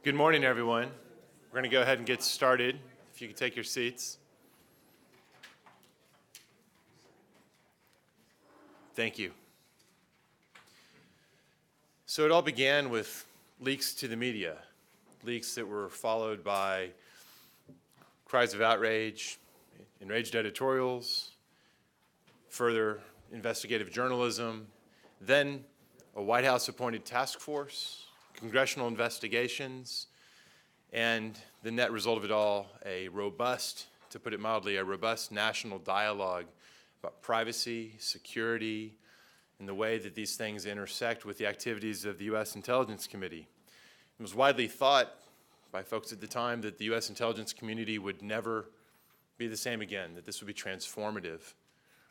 Good morning, everyone. We're going to go ahead and get started. If you could take your seats. Thank you. So it all began with leaks to the media, leaks that were followed by cries of outrage, enraged editorials, further investigative journalism, then a White House-appointed task force, congressional investigations, and the net result of it all, a robust, to put it mildly, a robust national dialogue about privacy, security, and the way that these things intersect with the activities of the U.S. Intelligence Committee. It was widely thought by folks at the time that the U.S. intelligence community would never be the same again, that this would be transformative.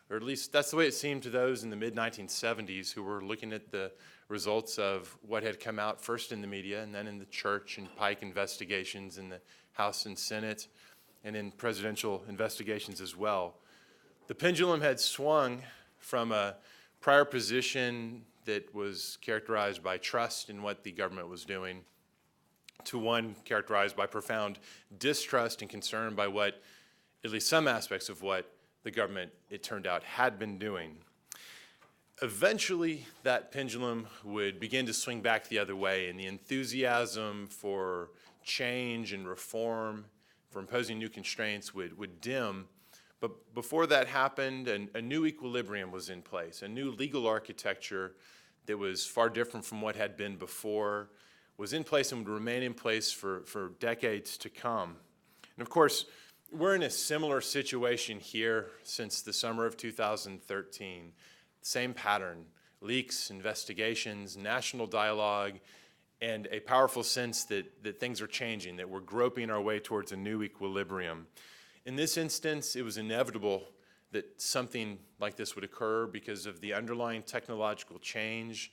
Or at least that's the way it seemed to those in the mid-1970s who were looking at the results of what had come out first in the media and then in the church and Pike investigations in the House and Senate and in presidential investigations as well. The pendulum had swung from a prior position that was characterized by trust in what the government was doing to one characterized by profound distrust and concern by what, at least some aspects of what the government, it turned out, had been doing. Eventually, that pendulum would begin to swing back the other way, and the enthusiasm for change and reform, for imposing new constraints would dim. But before that happened, a new equilibrium was in place, a new legal architecture that was far different from what had been before, was in place and would remain in place for decades to come. And of course, we're in a similar situation here since the summer of 2013. Same pattern, leaks, investigations, national dialogue, and a powerful sense that things are changing, that we're groping our way towards a new equilibrium. In this instance, it was inevitable that something like this would occur because of the underlying technological change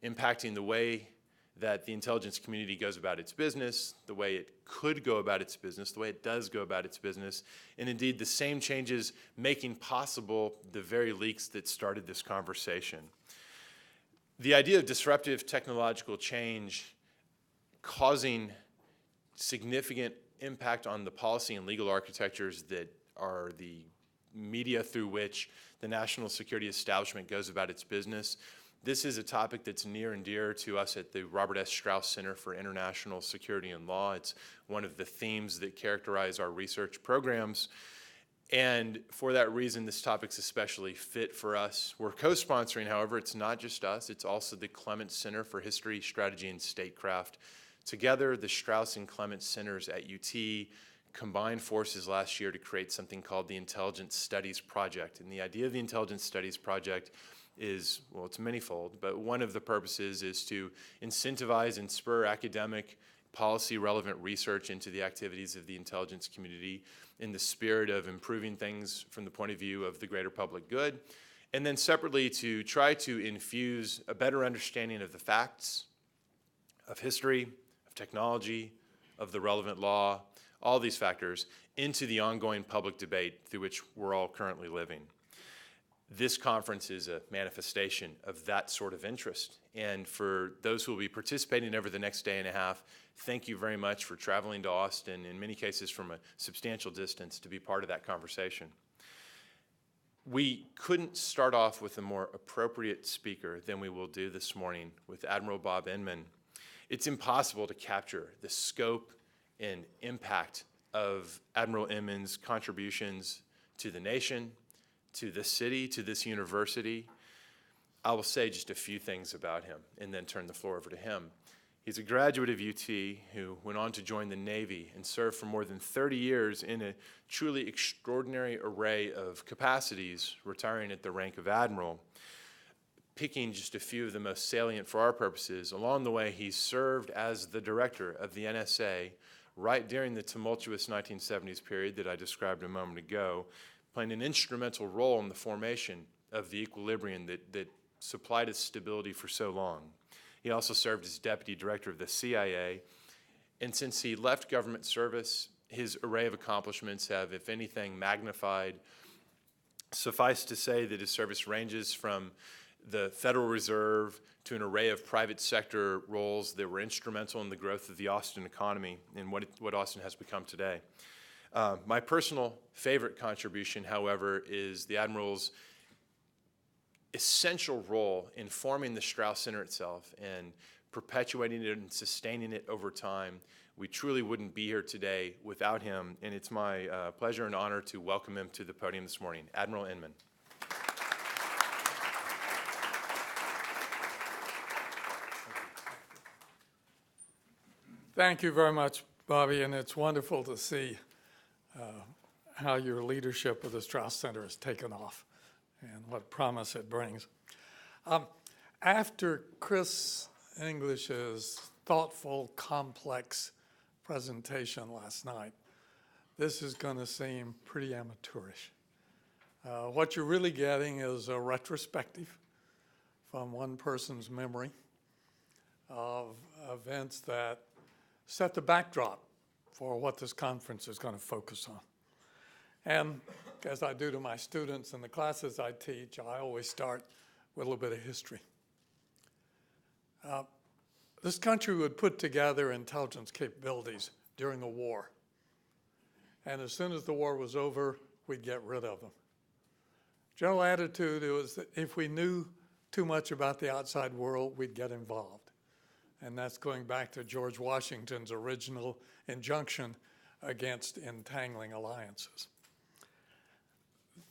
impacting the way that the intelligence community goes about its business, the way it could go about its business, the way it does go about its business, and indeed the same changes making possible the very leaks that started this conversation. The idea of disruptive technological change causing significant impact on the policy and legal architectures that are the media through which the national security establishment goes about its business. This is a topic that's near and dear to us at the Robert S. Strauss Center for International Security and Law. It's one of the themes that characterize our research programs. And for that reason, this topic's especially fit for us. We're co-sponsoring, however, it's not just us, it's also the Clements Center for History, Strategy, and Statecraft. Together, the Strauss and Clements Centers at UT combined forces last year to create something called the Intelligence Studies Project. And the idea of the Intelligence Studies Project is, well, it's manyfold, but one of the purposes is to incentivize and spur academic, policy-relevant research into the activities of the intelligence community in the spirit of improving things from the point of view of the greater public good, and then separately to try to infuse a better understanding of the facts, of history, of technology, of the relevant law, all these factors, into the ongoing public debate through which we're all currently living. This conference is a manifestation of that sort of interest. And for those who will be participating over the next day and a half, thank you very much for traveling to Austin, in many cases from a substantial distance, to be part of that conversation. We couldn't start off with a more appropriate speaker than we will do this morning with Admiral Bob Inman. It's impossible to capture the scope and impact of Admiral Inman's contributions to the nation, to this city, to this university. I will say just a few things about him and then turn the floor over to him. He's a graduate of UT who went on to join the Navy and served for more than 30 years in a truly extraordinary array of capacities, retiring at the rank of admiral. Picking just a few of the most salient for our purposes, along the way he served as the director of the NSA right during the tumultuous 1970s period that I described a moment ago, playing an instrumental role in the formation of the equilibrium that supplied its stability for so long. He also served as deputy director of the CIA, and since he left government service, his array of accomplishments have, if anything, magnified. Suffice to say that his service ranges from the Federal Reserve to an array of private sector roles that were instrumental in the growth of the Austin economy and what Austin has become today. My personal favorite contribution, however, is the Admiral's essential role in forming the Strauss Center itself and perpetuating it and sustaining it over time. We truly wouldn't be here today without him, and it's my pleasure and honor to welcome him to the podium this morning. Admiral Inman. Thank you very much, Bobby, and it's wonderful to see how your leadership of the Strauss Center has taken off and what promise it brings. After Chris English's thoughtful, complex presentation last night, this is going to seem pretty amateurish. What you're really getting is a retrospective from one person's memory of events that set the backdrop for what this conference is going to focus on. And as I do to my students in the classes I teach, I always start with a little bit of history. This country would put together intelligence capabilities during a war. And as soon as the war was over, we'd get rid of them. General attitude was that if we knew too much about the outside world, we'd get involved. And that's going back to George Washington's original injunction against entangling alliances.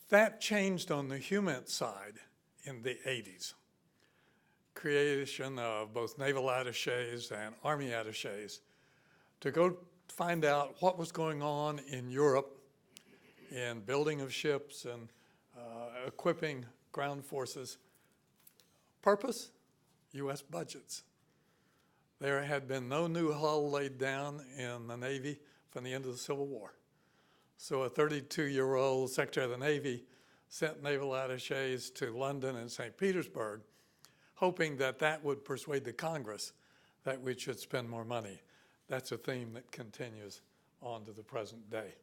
That changed on the human side in the 80s. Creation of both naval attachés and army attachés to go find out what was going on in Europe in building of ships and equipping ground forces. Purpose? U.S. budgets. There had been no new hull laid down in the Navy from the end of the Civil War. So a 32-year-old Secretary of the Navy sent naval attachés to London and St. Petersburg, hoping that that would persuade the Congress that we should spend more money. That's a theme that continues on to the present day.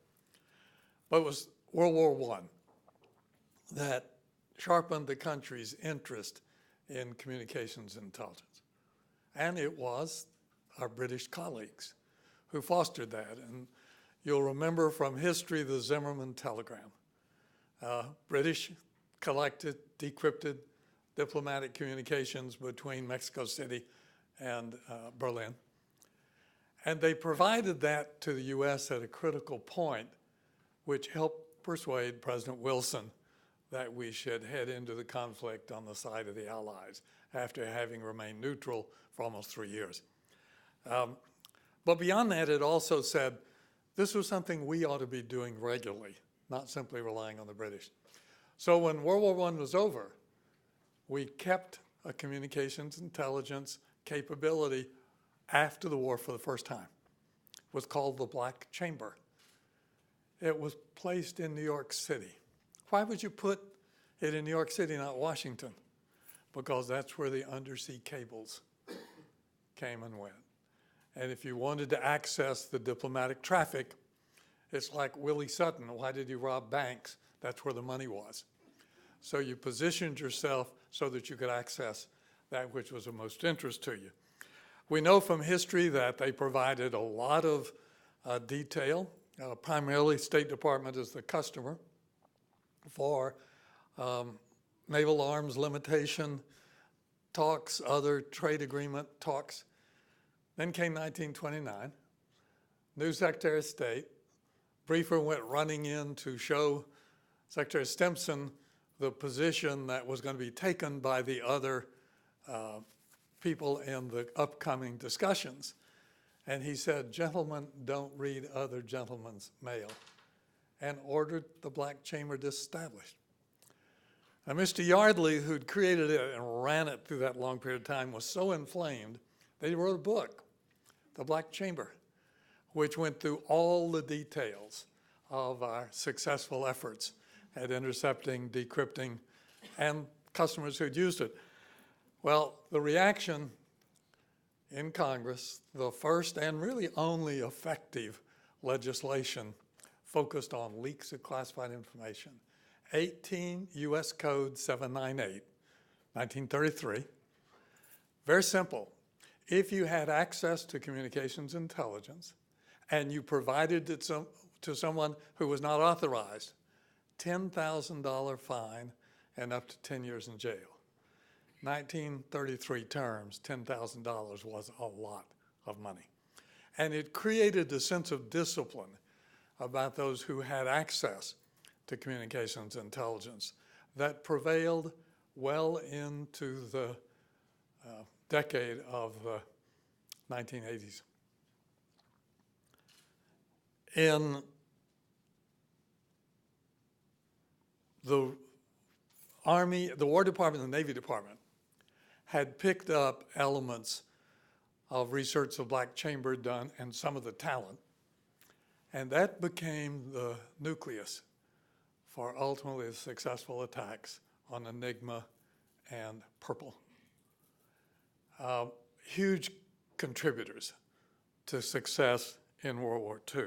But it was World War I that sharpened the country's interest in communications intelligence. And it was our British colleagues who fostered that. And you'll remember from history the Zimmerman telegram. British collected, decrypted diplomatic communications between Mexico City and Berlin. And they provided that to the U.S. at a critical point, which helped persuade President Wilson that we should head into the conflict on the side of the Allies after having remained neutral for almost 3 years. But beyond that, it also said this was something we ought to be doing regularly, not simply relying on the British. So when World War I was over, we kept a communications intelligence capability after the war for the first time. It was called the Black Chamber. It was placed in New York City. Why would you put it in New York City, not Washington? Because that's where the undersea cables came and went. And if you wanted to access the diplomatic traffic, it's like Willie Sutton. Why did he rob banks? That's where the money was. So you positioned yourself so that you could access that which was of most interest to you. We know from history that they provided a lot of detail, primarily State Department as the customer for naval arms limitation talks, other trade agreement talks. Then came 1929, new Secretary of State. Briefer went running in to show Secretary Stimson the position that was going to be taken by the other people in the upcoming discussions. And he said, "Gentlemen, don't read other gentlemen's mail," and ordered the Black Chamber disestablished. Now, Mr. Yardley, who'd created it and ran it through that long period of time, was so inflamed that he wrote a book, The Black Chamber, which went through all the details of our successful efforts at intercepting, decrypting, and customers who'd used it. Well, the reaction in Congress, the first and really only effective legislation focused on leaks of classified information, 18 U.S. Code 798, 1933. Very simple. If you had access to communications intelligence and you provided it to someone who was not authorized, $10,000 fine and up to 10 years in jail. 1933 terms, $10,000 was a lot of money. And it created a sense of discipline about those who had access to communications intelligence that prevailed well into the decade of the 1980s. In the Army, the War Department and the Navy Department had picked up elements of research the Black Chamber done and some of the talent, and that became the nucleus for ultimately successful attacks on Enigma and Purple. Huge contributors to success in World War II.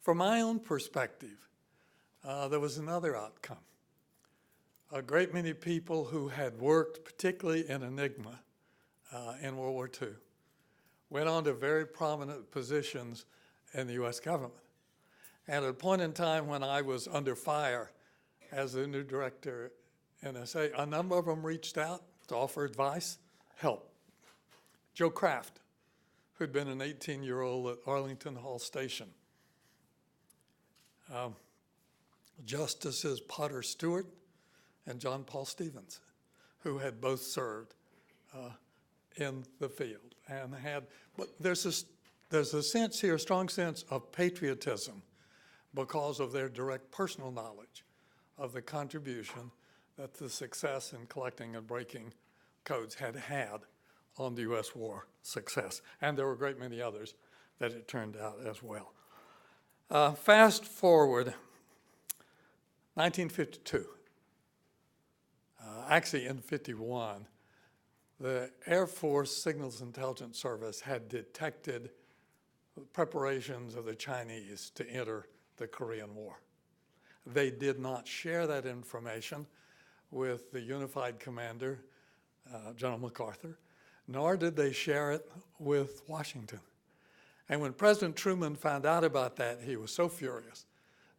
From my own perspective, there was another outcome. A great many people who had worked, particularly in Enigma in World War II, went on to very prominent positions in the U.S. government. And at a point in time when I was under fire as the new director at NSA, a number of them reached out to offer advice, help. Joe Kraft, who'd been an 18-year-old at Arlington Hall Station. Justices Potter Stewart and John Paul Stevens, who had both served in the field and had, but there's a sense here, a strong sense of patriotism because of their direct personal knowledge of the contribution that the success in collecting and breaking codes had on the U.S. war success. And there were a great many others that it turned out as well. Fast forward, 1952. Actually, in 51, the Air Force Signals Intelligence Service had detected preparations of the Chinese to enter the Korean War. They did not share that information with the unified commander, General MacArthur, nor did they share it with Washington. And when President Truman found out about that, he was so furious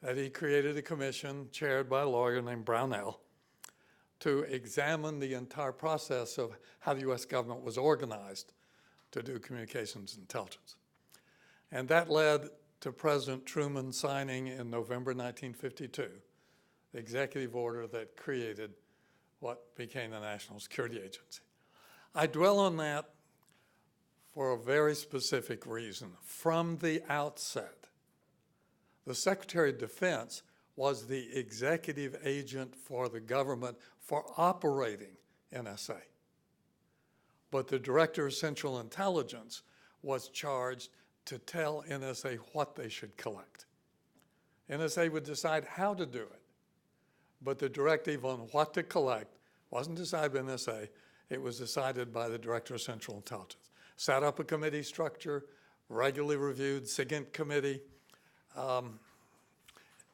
that he created a commission chaired by a lawyer named Brownell to examine the entire process of how the U.S. government was organized to do communications intelligence. And that led to President Truman signing in November 1952 the executive order that created what became the National Security Agency. I dwell on that for a very specific reason. From the outset, the Secretary of Defense was the executive agent for the government for operating NSA. But the Director of Central Intelligence was charged to tell NSA what they should collect. NSA would decide how to do it, but the directive on what to collect wasn't decided by NSA, it was decided by the Director of Central Intelligence. Set up a committee structure, regularly reviewed, SIGINT committee.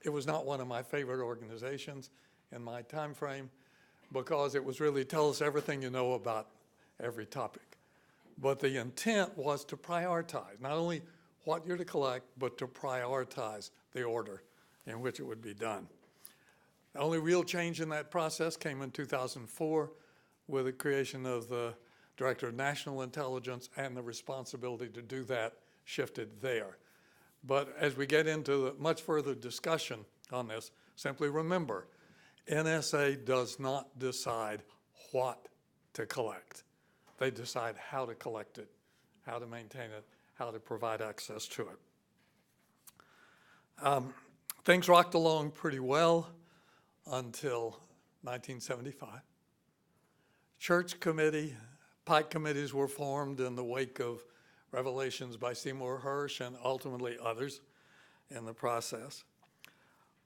It was not one of my favorite organizations in my time frame because it was really tell us everything you know about every topic. But the intent was to prioritize, not only what you're to collect, but to prioritize the order in which it would be done. The only real change in that process came in 2004 with the creation of the Director of National Intelligence, and the responsibility to do that shifted there. But as we get into much further discussion on this, simply remember, NSA does not decide what to collect. They decide how to collect it, how to maintain it, how to provide access to it. Things rocked along pretty well until 1975. Church committee, Pike committees were formed in the wake of revelations by Seymour Hersh and ultimately others in the process.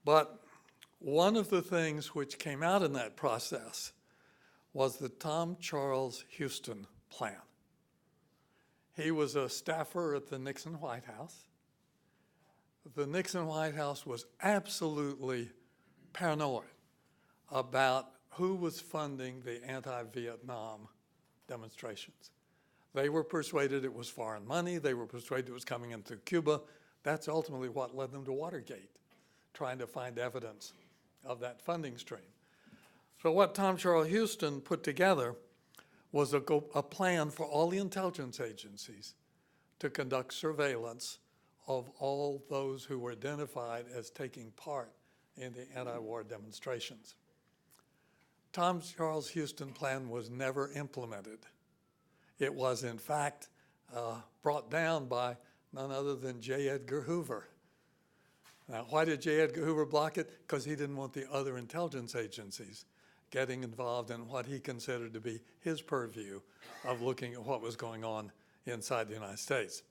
But one of the things which came out in that process was the Tom Charles Houston plan. He was a staffer at the Nixon White House. The Nixon White House was absolutely paranoid about who was funding the anti-Vietnam demonstrations. They were persuaded it was foreign money. They were persuaded it was coming in through Cuba. That's ultimately what led them to Watergate, trying to find evidence of that funding stream. So what Tom Charles Houston put together was a plan for all the intelligence agencies to conduct surveillance of all those who were identified as taking part in the anti-war demonstrations. Tom Charles Houston plan was never implemented. It was, in fact, brought down by none other than J. Edgar Hoover. Now, why did J. Edgar Hoover block it? Because he didn't want the other intelligence agencies getting involved in what he considered to be his purview of looking at what was going on inside the United States.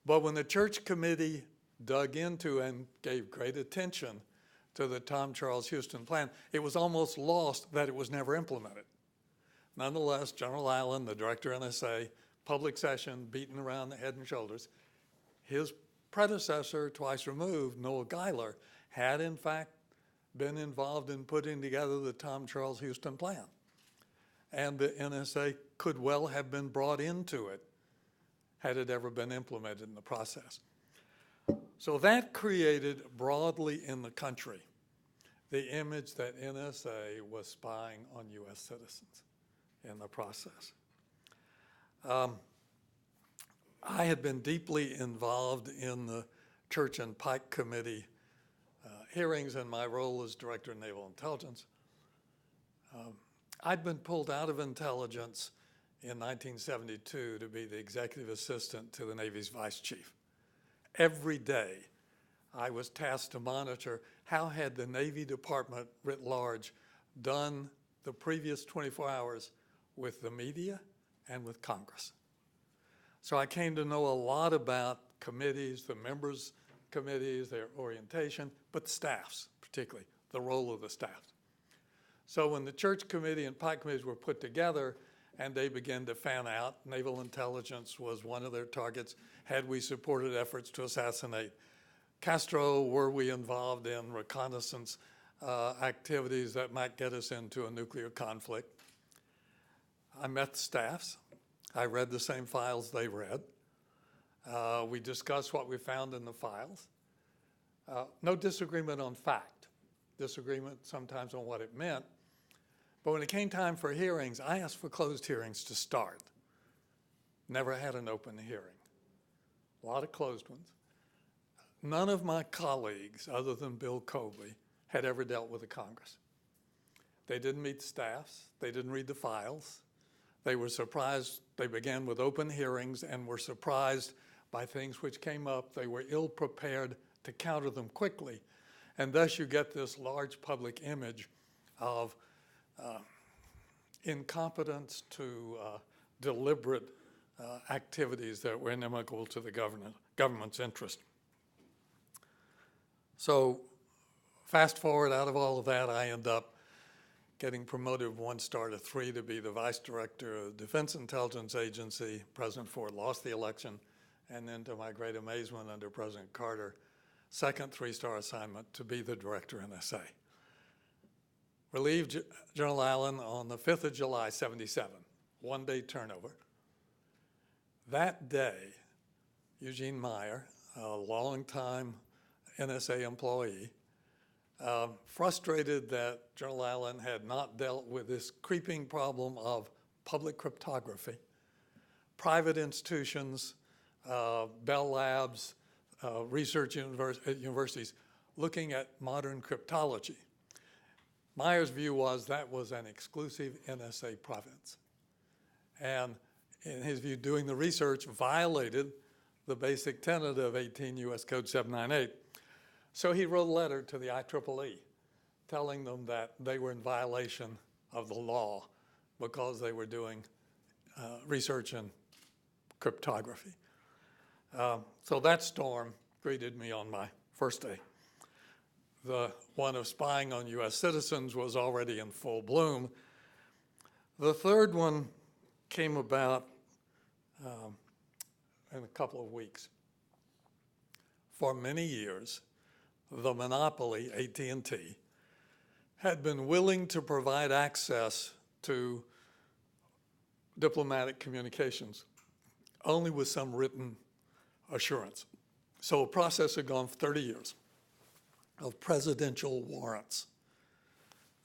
But when the Church Committee dug into and gave great attention to the Tom Charles Houston plan, it was almost lost that it was never implemented. Nonetheless, General Allen, the director of NSA, public session, beaten around the head and shoulders, his predecessor, twice removed, Noah Geiler, had in fact been involved in putting together the Tom Charles Houston plan. And the NSA could well have been brought into it had it ever been implemented in the process. So that created broadly in the country the image that NSA was spying on U.S. citizens in the process. I had been deeply involved in the Church and Pike Committee hearings in my role as Director of Naval Intelligence. I'd been pulled out of intelligence in 1972 to be the executive assistant to the Navy's vice chief. Every day, I was tasked to monitor how had the Navy Department writ large done the previous 24 hours with the media and with Congress. So I came to know a lot about committees, the members' committees, their orientation, but staffs, particularly, the role of the staff. So when the Church Committee and Pike Committees were put together and they began to fan out, naval intelligence was one of their targets. Had we supported efforts to assassinate Castro? Were we involved in reconnaissance activities that might get us into a nuclear conflict? I met the staffs. I read the same files they read. We discussed what we found in the files. No disagreement on fact, disagreement sometimes on what it meant. But when it came time for hearings, I asked for closed hearings to start. Never had an open hearing. A lot of closed ones. None of my colleagues, other than Bill Colby, had ever dealt with the Congress. They didn't meet staffs. They didn't read the files. They were surprised. They began with open hearings and were surprised by things which came up. They were ill-prepared to counter them quickly. And thus you get this large public image of incompetence to deliberate activities that were inimical to the government's interest. So fast forward out of all of that, I end up getting promoted 1 star to 3 to be the vice director of the Defense Intelligence Agency. President Ford lost the election, and then to my great amazement under President Carter, second 3-star assignment to be the director of NSA. Relieved General Allen on the 5th of July, 77, 1-day turnover. That day, Eugene Meyer, a longtime NSA employee, frustrated that General Allen had not dealt with this creeping problem of public cryptography, private institutions, Bell Labs, research universities looking at modern cryptology. Meyer's view was that was an exclusive NSA province. And in his view, doing the research violated the basic tenet of 18 U.S. Code 798. So he wrote a letter to the IEEE telling them that they were in violation of the law because they were doing research in cryptography. So that storm greeted me on my first day. The one of spying on U.S. citizens was already in full bloom. The third one came about in a couple of weeks. For many years, the monopoly, AT&T, had been willing to provide access to diplomatic communications, only with some written assurance. So a process had gone for 30 years of presidential warrants.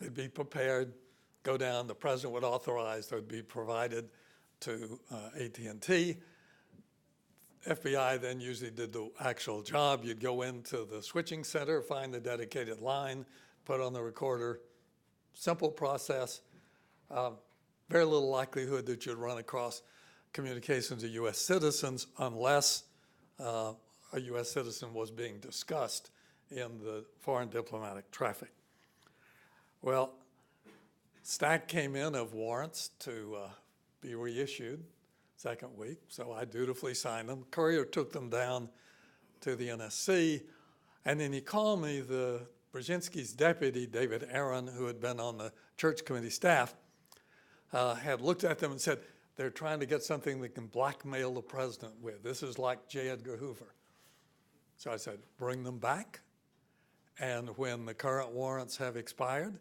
They'd be prepared, go down, the president would authorize, they'd be provided to AT&T. FBI then usually did the actual job. You'd go into the switching center, find the dedicated line, put on the recorder. Simple process. Very little likelihood that you'd run across communications of U.S. citizens unless a U.S. citizen was being discussed in the foreign diplomatic traffic. Well, stack came in of warrants to be reissued second week, so I dutifully signed them. Courier took them down to the NSC, and then he called me, the Brzezinski's deputy, David Aaron, who had been on the church committee staff, had looked at them and said, they're trying to get something that can blackmail the president with. This is like J. Edgar Hoover. So I said, bring them back, and when the current warrants have expired,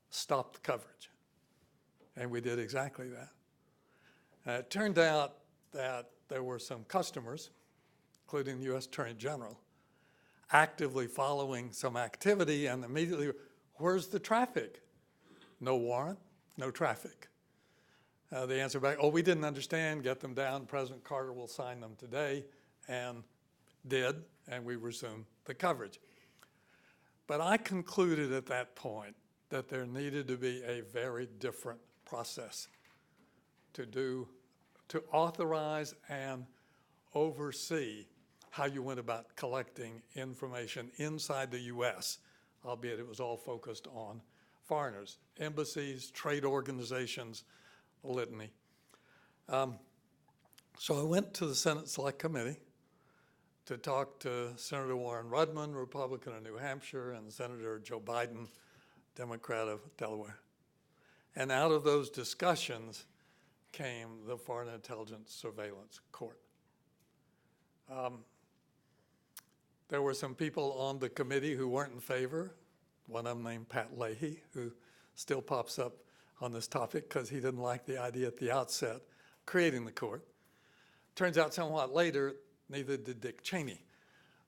stop the coverage. And we did exactly that. It turned out that there were some customers, including the U.S. Attorney General, actively following some activity, and immediately, where's the traffic? No warrant, no traffic. The answer back, oh, we didn't understand, get them down, President Carter will sign them today, and did, and we resumed the coverage. But I concluded at that point that there needed to be a very different process to authorize and oversee how you went about collecting information inside the U.S., albeit it was all focused on foreigners, embassies, trade organizations, a litany. So I went to the Senate Select Committee to talk to Senator Warren Rudman, Republican of New Hampshire, and Senator Joe Biden, Democrat of Delaware. And out of those discussions came the Foreign Intelligence Surveillance Court. There were some people on the committee who weren't in favor, one of them named Pat Leahy, who still pops up on this topic because he didn't like the idea at the outset creating the court. Turns out somewhat later, neither did Dick Cheney,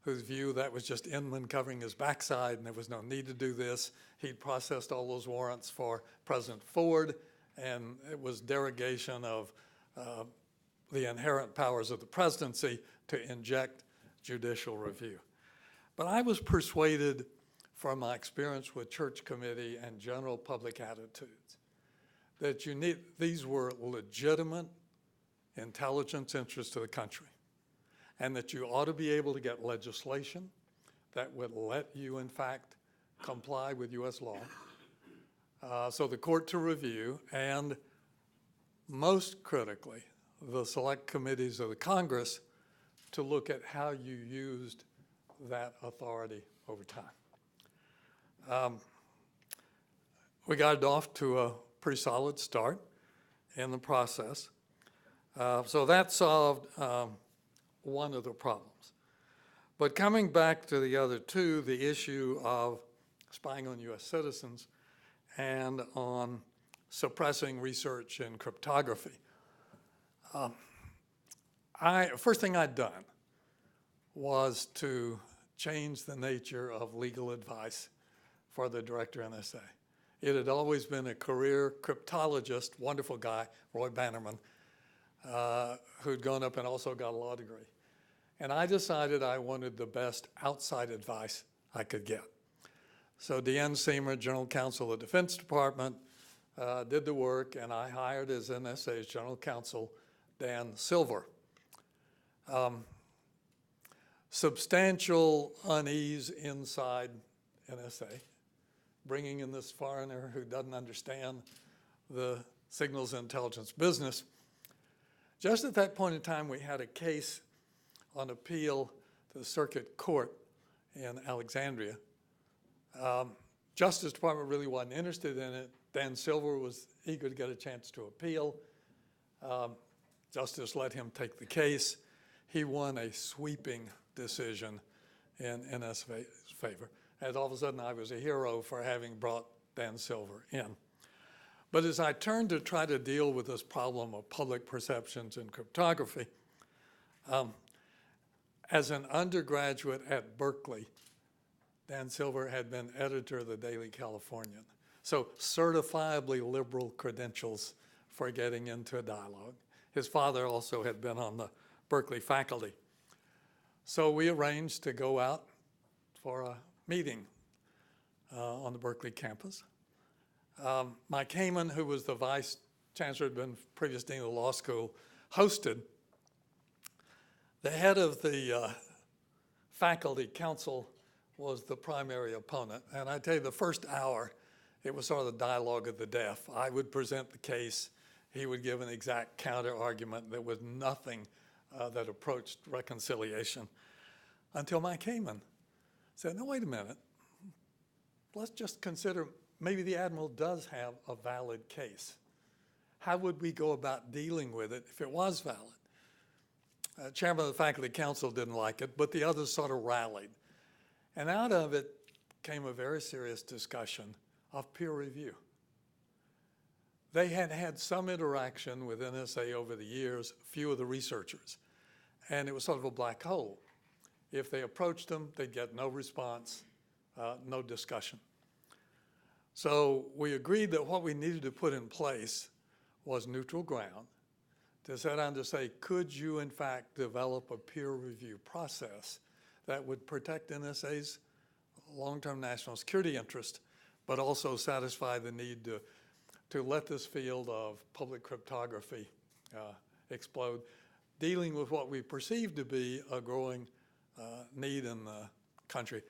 whose view that was just Inman covering his backside and there was no need to do this. He'd processed all those warrants for President Ford, and it was derogation of the inherent powers of the presidency to inject judicial review. But I was persuaded from my experience with church committee and general public attitudes that these were legitimate intelligence interests to the country, and that you ought to be able to get legislation that would let you, in fact, comply with U.S. law. So the court to review, and most critically, the select committees of the Congress to look at how you used that authority over time. We got it off to a pretty solid start in the process. So that solved one of the problems. But coming back to the other two, the issue of spying on U.S. citizens and on suppressing research in cryptography. First thing I'd done was to change the nature of legal advice for the director NSA. It had always been a career cryptologist, wonderful guy, Roy Bannerman, who'd gone up and also got a law degree. And I decided I wanted the best outside advice I could get. So Deanne Seamer, General Counsel of the Defense Department, did the work, and I hired as NSA's General Counsel Dan Silver. Substantial unease inside NSA, bringing in this foreigner who doesn't understand the signals intelligence business. Just at that point in time, we had a case on appeal to the Circuit Court in Alexandria. Justice Department really wasn't interested in it. Dan Silver was eager to get a chance to appeal. Justice let him take the case. He won a sweeping decision in NSA's favor. And all of a sudden, I was a hero for having brought Dan Silver in. But as I turned to try to deal with this problem of public perceptions in cryptography, as an undergraduate at Berkeley, Dan Silver had been editor of the Daily Californian. So certifiably liberal credentials for getting into a dialogue. His father also had been on the Berkeley faculty. So we arranged to go out for a meeting on the Berkeley campus. Mike Heyman, who was the vice chancellor, had been previous dean of the law school, hosted. The head of the faculty council was the primary opponent. And I tell you, the first hour, it was sort of the dialogue of the deaf. I would present the case. He would give an exact counter argument. There was nothing that approached reconciliation until Mike Heyman said, no, wait a minute. Let's just consider maybe the admiral does have a valid case. How would we go about dealing with it if it was valid? Chairman of the faculty council didn't like it, but the others sort of rallied. And out of it came a very serious discussion of peer review. They had had some interaction with NSA over the years, few of the researchers, and it was sort of a black hole. If they approached them, they'd get no response, no discussion. So we agreed that what we needed to put in place was neutral ground to sit down to say, could you in fact develop a peer review process that would protect NSA's long-term national security interest, but also satisfy the need to let this field of public cryptography explode, dealing with what we perceive to be a growing need in the country.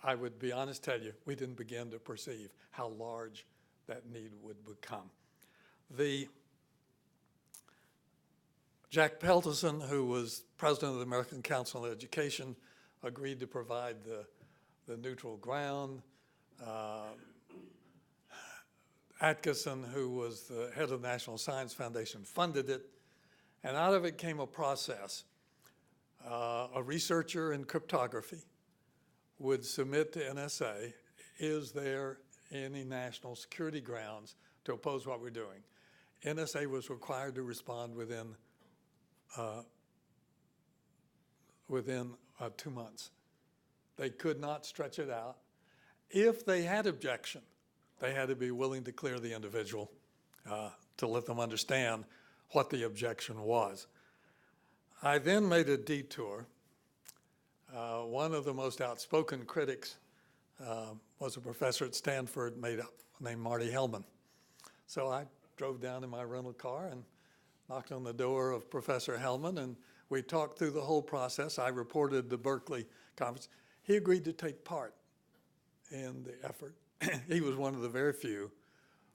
I would be honest, tell you, we didn't begin to perceive how large that need would become. Jack Peltison, who was president of the American Council on Education, agreed to provide the neutral ground. Atkinson, who was the head of the National Science Foundation, funded it. And out of it came a process. A researcher in cryptography would submit to NSA, is there any national security grounds to oppose what we're doing? NSA was required to respond within 2 months. They could not stretch it out. If they had objection, they had to be willing to clear the individual to let them understand what the objection was. I then made a detour. One of the most outspoken critics was a professor at Stanford named Marty Hellman. So I drove down in my rental car and knocked on the door of Professor Hellman, and we talked through the whole process. I reported the Berkeley conference. He agreed to take part in the effort. He was one of the very few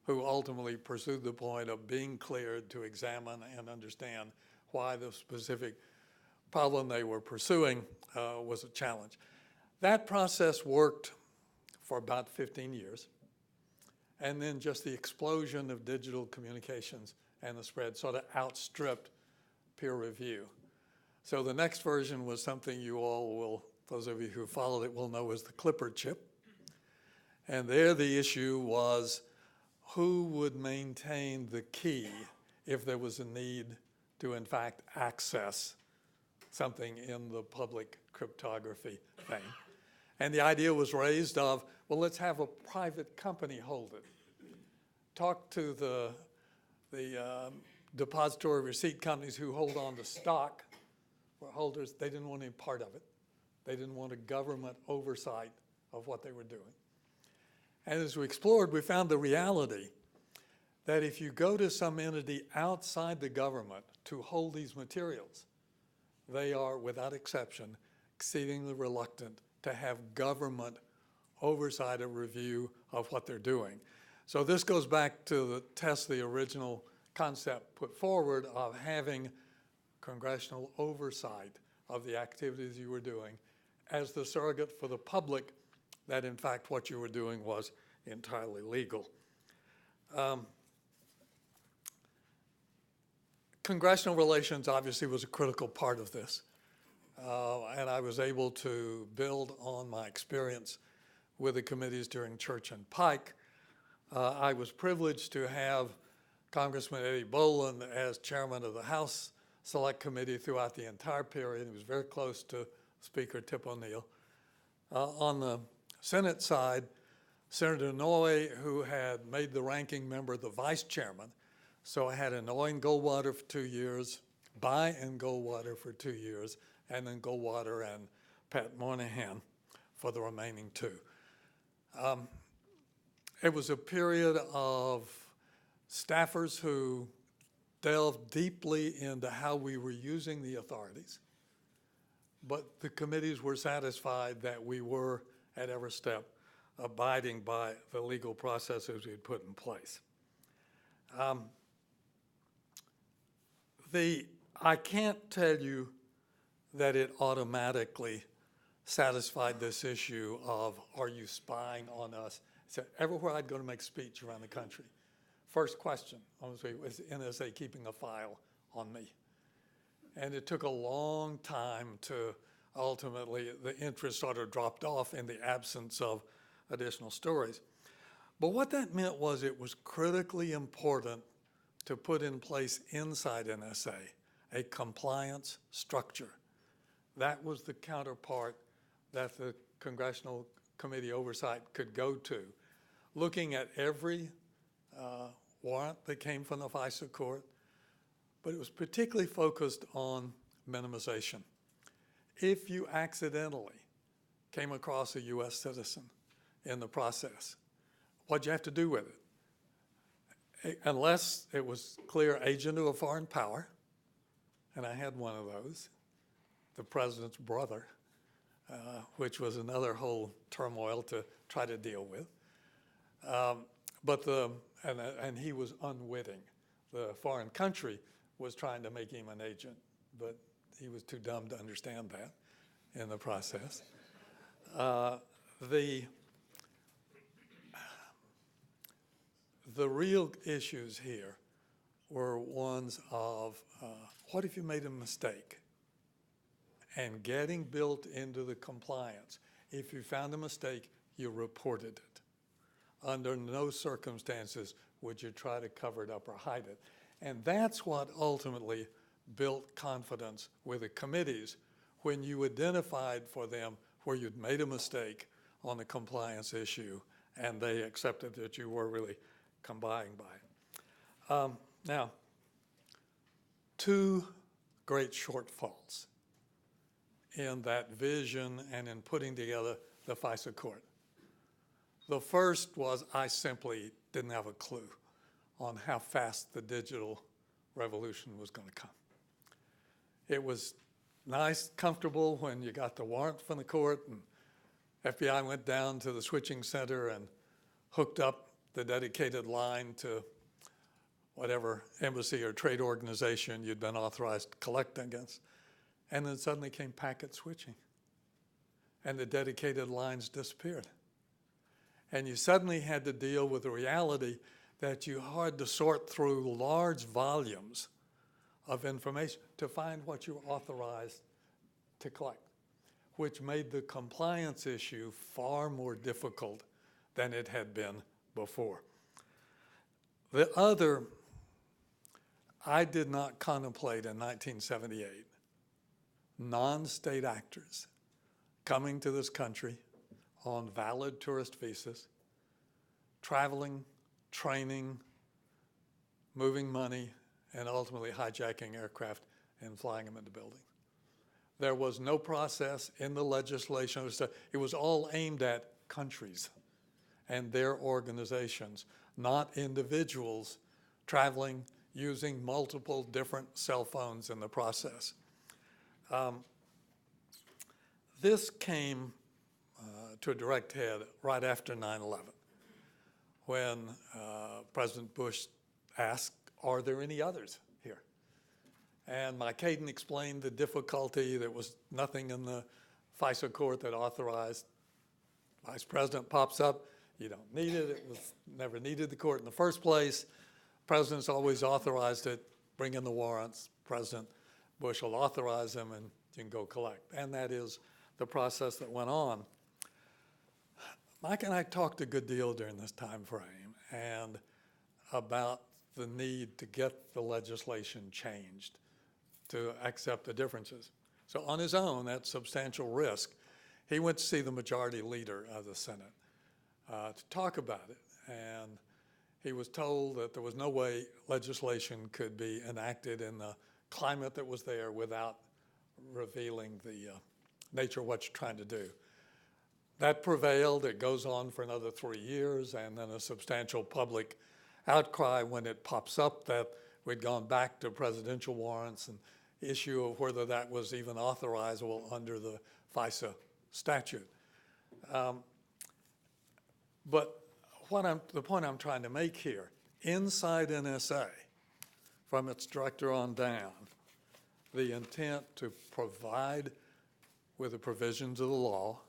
who ultimately pursued the point of being cleared to examine and understand why the specific problem they were pursuing was a challenge. That process worked for about 15 years. And then just the explosion of digital communications and the spread sort of outstripped peer review. So the next version was something you all will, those of you who followed it will know as the Clipper chip. And there the issue was who would maintain the key if there was a need to in fact access something in the public cryptography thing. And the idea was raised of, well, let's have a private company hold it. Talk to the depository receipt companies who hold on to stock for holders. They didn't want any part of it. They didn't want a government oversight of what they were doing. And as we explored, we found the reality that if you go to some entity outside the government to hold these materials, they are, without exception, exceedingly reluctant to have government oversight or review of what they're doing. So this goes back to the test, the original concept put forward of having congressional oversight of the activities you were doing as the surrogate for the public that in fact what you were doing was entirely legal. Congressional relations obviously was a critical part of this. And I was able to build on my experience with the committees during Church and Pike, I was privileged to have Congressman Eddie Boland as chairman of the House Select Committee throughout the entire period. He was very close to Speaker Tip O'Neill. On the Senate side, Senator Noy, who had made the ranking member the vice chairman, so I had Noy and Goldwater for 2 years, By and Goldwater for 2 years, and then Goldwater and Pat Moynihan for the remaining 2. It was a period of staffers who delved deeply into how we were using the authorities, but the committees were satisfied that we were, at every step, abiding by the legal processes we had put in place. I can't tell you that it automatically satisfied this issue of, are you spying on us? So everywhere I'd go to make speech around the country, first question, honestly, was NSA keeping a file on me? And it took a long time to ultimately, the interest sort of dropped off in the absence of additional stories. But what that meant was it was critically important to put in place inside NSA a compliance structure. That was the counterpart that the Congressional Committee Oversight could go to, looking at every warrant that came from the FISA court, but it was particularly focused on minimization. If you accidentally came across a U.S. citizen in the process, what'd you have to do with it? Unless it was clear agent of a foreign power, and I had one of those, the president's brother, which was another whole turmoil to try to deal with. And he was unwitting. The foreign country was trying to make him an agent, but he was too dumb to understand that in the process. The real issues here were ones of what if you made a mistake? And getting built into the compliance. If you found a mistake, you reported it. Under no circumstances would you try to cover it up or hide it. And that's what ultimately built confidence with the committees when you identified for them where you'd made a mistake on the compliance issue and they accepted that you were really complying by it. Now, 2 great shortfalls in that vision and in putting together the FISA court. The first was I simply didn't have a clue on how fast the digital revolution was going to come. It was nice, comfortable when you got the warrant from the court and FBI went down to the switching center and hooked up the dedicated line to whatever embassy or trade organization you'd been authorized to collect against. And then suddenly came packet switching and the dedicated lines disappeared. And you suddenly had to deal with the reality that you had to sort through large volumes of information to find what you were authorized to collect, which made the compliance issue far more difficult than it had been before. The other, I did not contemplate in 1978 non-state actors coming to this country on valid tourist visas, traveling, training, moving money, and ultimately hijacking aircraft and flying them into buildings. There was no process in the legislation. It was all aimed at countries and their organizations, not individuals traveling using multiple different cell phones in the process. This came to a direct head right after 9/11, when President Bush asked, are there any others here? And Mike Hayden explained the difficulty. There was nothing in the FISA court that authorized. Vice President pops up, you don't need it. It was never needed the court in the first place. President's always authorized it, bring in the warrants. President Bush will authorize them and you can go collect. And that is the process that went on. Mike and I talked a good deal during this time frame, and about the need to get the legislation changed to accept the differences. So on his own, at substantial risk, he went to see the majority leader of the Senate to talk about it. And he was told that there was no way legislation could be enacted in the climate that was there without revealing the nature of what you're trying to do. That prevailed. It goes on for another 3 years, and then a substantial public outcry when it pops up that we'd gone back to presidential warrants and issue of whether that was even authorizable under the FISA statute. But the point I'm trying to make here, inside NSA, from its director on down, the intent to provide with the provisions of the law,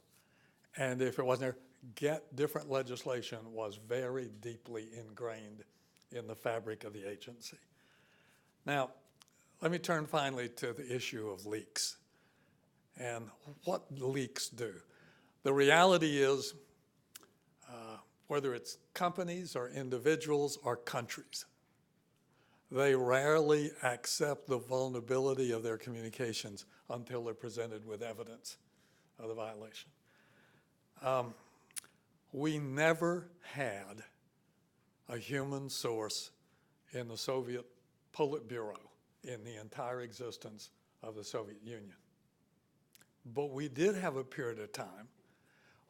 and if it wasn't there, get different legislation was very deeply ingrained in the fabric of the agency. Now, let me turn finally to the issue of leaks and what leaks do. The reality is, whether it's companies or individuals or countries, they rarely accept the vulnerability of their communications until they're presented with evidence of the violation. We never had a human source in the Soviet Politburo in the entire existence of the Soviet Union. But we did have a period of time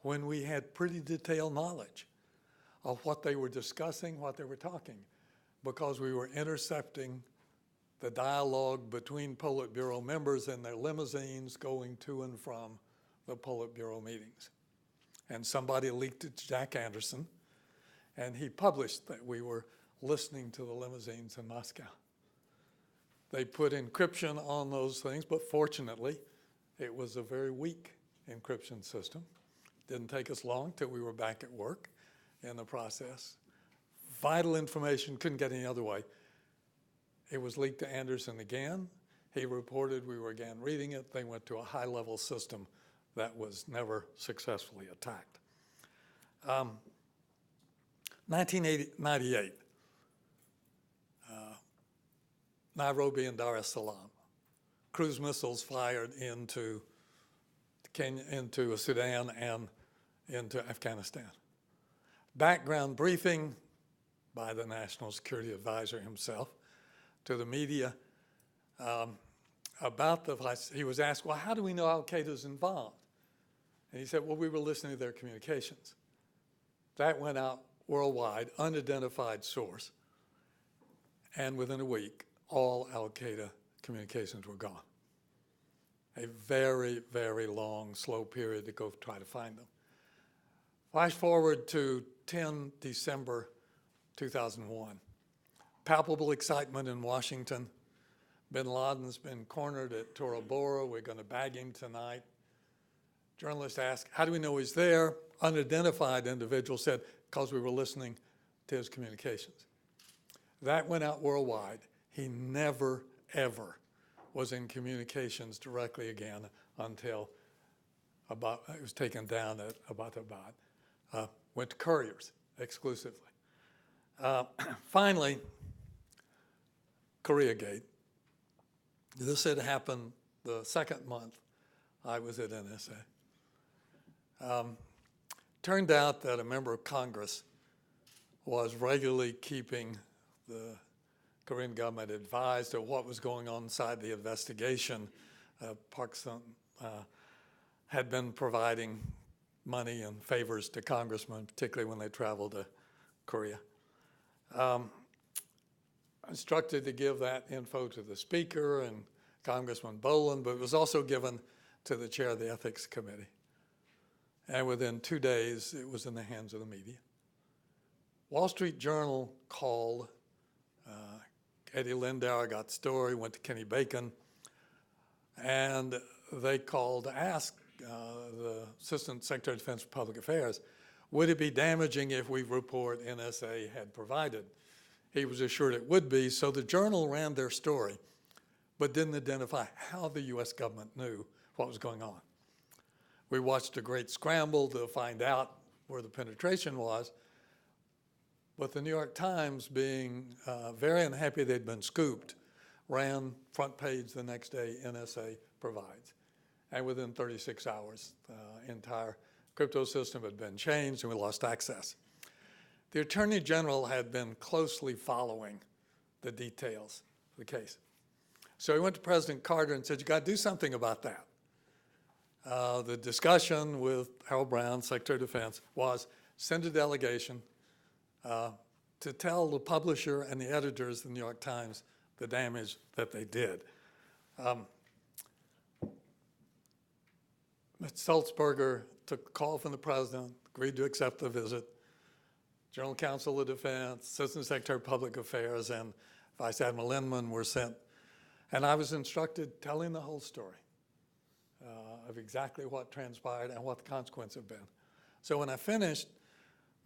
when we had pretty detailed knowledge of what they were discussing, what they were talking, because we were intercepting the dialogue between Politburo members in their limousines going to and from the Politburo meetings. And somebody leaked it to Jack Anderson, and he published that we were listening to the limousines in Moscow. They put encryption on those things, but fortunately, it was a very weak encryption system. Didn't take us long till we were back at work in the process. Vital information, couldn't get any other way. It was leaked to Anderson again. He reported we were again reading it. They went to a high-level system that was never successfully attacked. 1998, Nairobi and Dar es Salaam. Cruise missiles fired into Kenya, into Sudan, and into Afghanistan. Background briefing by the National Security Advisor himself to the media about the, he was asked, well, how do we know Al-Qaeda's involved? And he said, well, we were listening to their communications. That went out worldwide, unidentified source, and within a week, all Al-Qaeda communications were gone. A very, very long, slow period to go try to find them. Flash forward to 10 December 2001. Palpable excitement in Washington. Bin Laden's been cornered at Tora Bora. We're going to bag him tonight. Journalists asked, how do we know he's there? Unidentified individual said, because we were listening to his communications. That went out worldwide. He never, ever was in communications directly again until it was taken down at Abbottabad. Went to couriers exclusively. Finally, Koreagate. This had happened the second month I was at NSA. Turned out that a member of Congress was regularly keeping the Korean government advised of what was going on inside the investigation. Park Sun had been providing money and favors to congressmen, particularly when they traveled to Korea. Instructed to give that info to the Speaker and Congressman Boland, but it was also given to the chair of the Ethics Committee. And within 2 days, it was in the hands of the media. Wall Street Journal called. Eddie Lindauer got the story, went to Kenny Bacon, and they called to ask the Assistant Secretary of Defense for Public Affairs, would it be damaging if we report NSA had provided? He was assured it would be, so the Journal ran their story, but didn't identify how the U.S. government knew what was going on. We watched a great scramble to find out where the penetration was, But the New York Times, being very unhappy they'd been scooped, ran front page the next day, NSA provides. And within 36 hours, the entire crypto system had been changed and we lost access. The Attorney General had been closely following the details of the case. So he went to President Carter and said, you got to do something about that. The discussion with Harold Brown, Secretary of Defense, was send a delegation to tell the publisher and the editors of the New York Times the damage that they did. Mr. Sulzberger took a call from the president, agreed to accept the visit. General Counsel of Defense, Assistant Secretary of Public Affairs, and Vice Admiral Inman were sent. And I was instructed telling the whole story of exactly what transpired and what the consequences have been. So when I finished,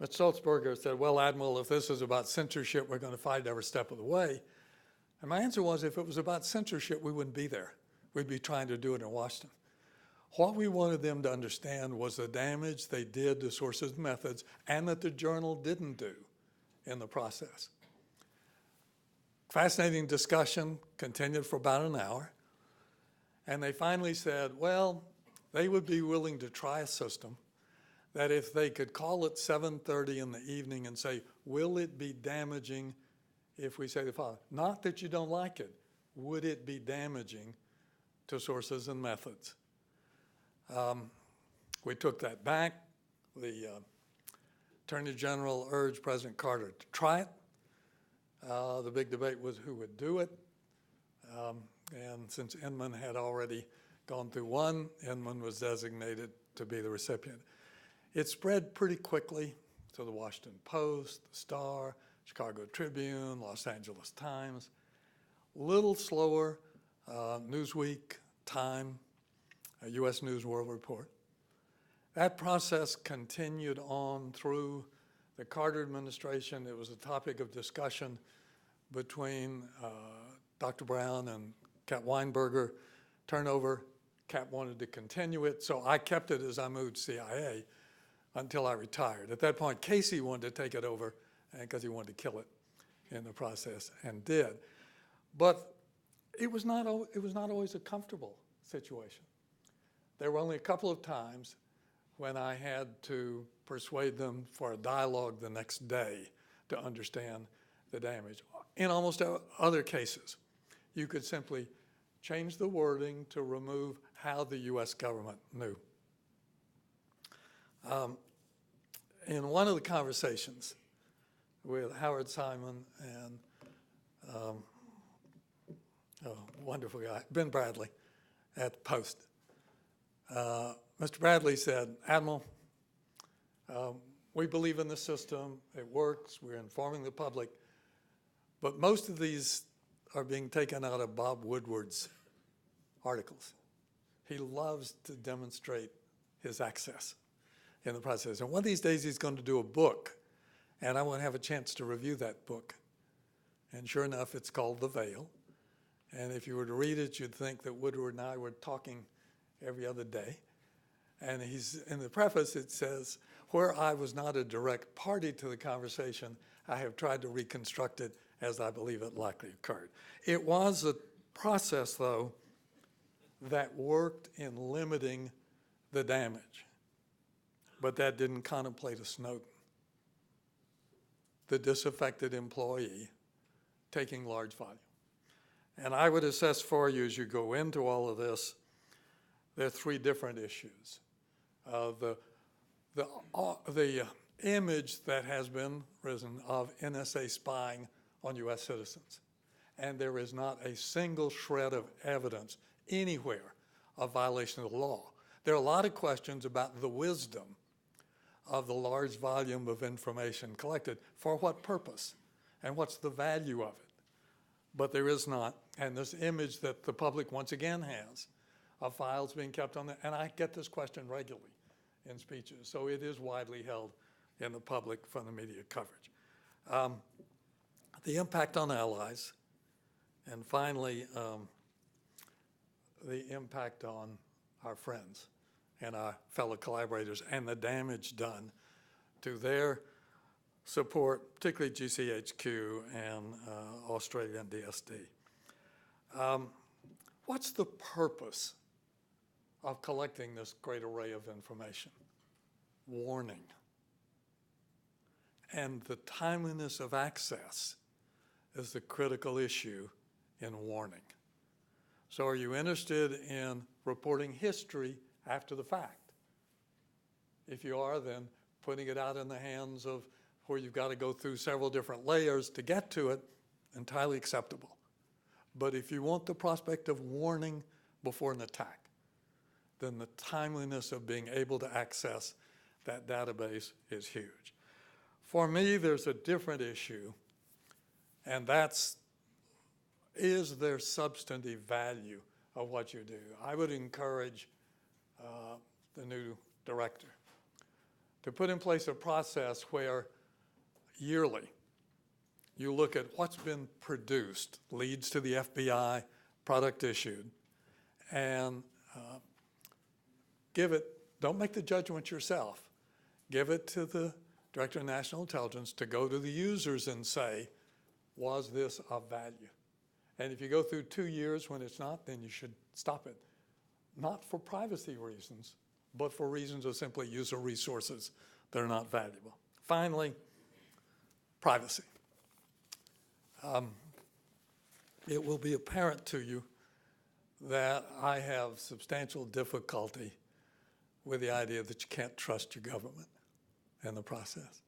Mr. Sulzberger said, well, Admiral, if this is about censorship, we're going to fight every step of the way. And my answer was, if it was about censorship, we wouldn't be there. We'd be trying to do it in Washington. What we wanted them to understand was the damage they did to sources and methods, and that the journal didn't do in the process. Fascinating discussion continued for about an hour. And they finally said, well, they would be willing to try a system that if they could call at 7:30 in the evening and say, will it be damaging if we say the following? Not that you don't like it. Would it be damaging to sources and methods? We took that back. The Attorney General urged President Carter to try it. The big debate was who would do it. And since Inman had already gone through one, Inman was designated to be the recipient. It spread pretty quickly to the Washington Post, the Star, Chicago Tribune, Los Angeles Times. Little slower, Newsweek, Time, U.S. News World Report. That process continued on through the Carter administration. It was a topic of discussion between Dr. Brown and Cap Weinberger. Turnover, Cap wanted to continue it, so I kept it as I moved CIA until I retired. At that point, Casey wanted to take it over because he wanted to kill it in the process, and did. But it was not always a comfortable situation. There were only a couple of times when I had to persuade them for a dialogue the next day to understand the damage. In almost other cases, you could simply change the wording to remove how the U.S. government knew. In one of the conversations with Howard Simon and a wonderful guy, Ben Bradley at the Post, Mr. Bradley said, Admiral, we believe in the system, it works, we're informing the public, but most of these are being taken out of Bob Woodward's articles. He loves to demonstrate his access in the process. And one of these days he's going to do a book, and I want to have a chance to review that book. And sure enough, it's called The Veil. And if you were to read it, you'd think that Woodward and I were talking every other day. And he's, in the preface, it says, where I was not a direct party to the conversation, I have tried to reconstruct it as I believe it likely occurred. It was a process, though, that worked in limiting the damage, but that didn't contemplate a Snowden, the disaffected employee taking large volume. And I would assess for you as you go into all of this, there are three different issues. The image that has been risen of NSA spying on U.S. citizens. And there is not a single shred of evidence anywhere of violation of the law. There are a lot of questions about the wisdom of the large volume of information collected. For what purpose? And what's the value of it? But there is not. And this image that the public once again has of files being kept on there, and I get this question regularly in speeches, so it is widely held in the public from the media coverage. The impact on allies, and finally, the impact on our friends and our fellow collaborators, and the damage done to their support, particularly GCHQ and Australian DSD. What's the purpose of collecting this great array of information? Warning. And the timeliness of access is the critical issue in warning. So are you interested in reporting history after the fact? If you are, then putting it out in the hands of where you've got to go through several different layers to get to it, entirely acceptable. But if you want the prospect of warning before an attack, then the timeliness of being able to access that database is huge. For me, there's a different issue, and that's, is there substantive value of what you do? I would encourage the new director to put in place a process where yearly you look at what's been produced, leads to the FBI, product issued, and give it, don't make the judgment yourself. Give it to the Director of National Intelligence to go to the users and say, was this of value? And if you go through 2 years when it's not, then you should stop it. Not for privacy reasons, but for reasons of simply user resources that are not valuable. Finally, privacy. It will be apparent to you that I have substantial difficulty with the idea that you can't trust your government in the process.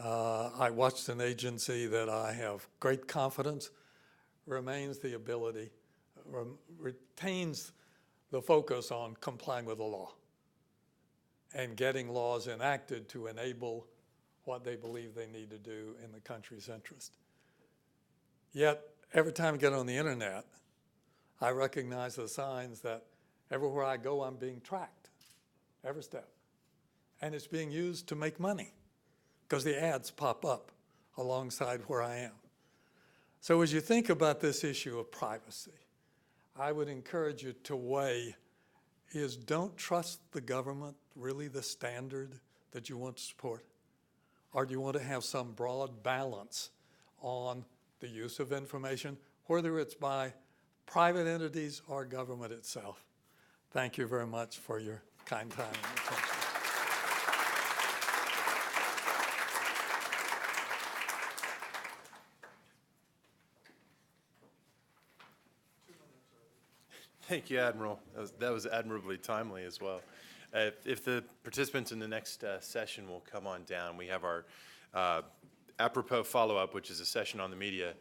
I watched an agency that I have great confidence retains the focus on complying with the law and getting laws enacted to enable what they believe they need to do in the country's interest. Yet, every time I get on the internet, I recognize the signs that everywhere I go, I'm being tracked, every step. And it's being used to make money because the ads pop up alongside where I am. So as you think about this issue of privacy, I would encourage you to weigh, is don't trust the government really the standard that you want to support? Or do you want to have some broad balance on the use of information, whether it's by private entities or government itself? Thank you very much for your kind time and attention. Thank you, Admiral. That was admirably timely as well. If the participants in the next session will come on down, we have our apropos follow-up, which is a session on the media.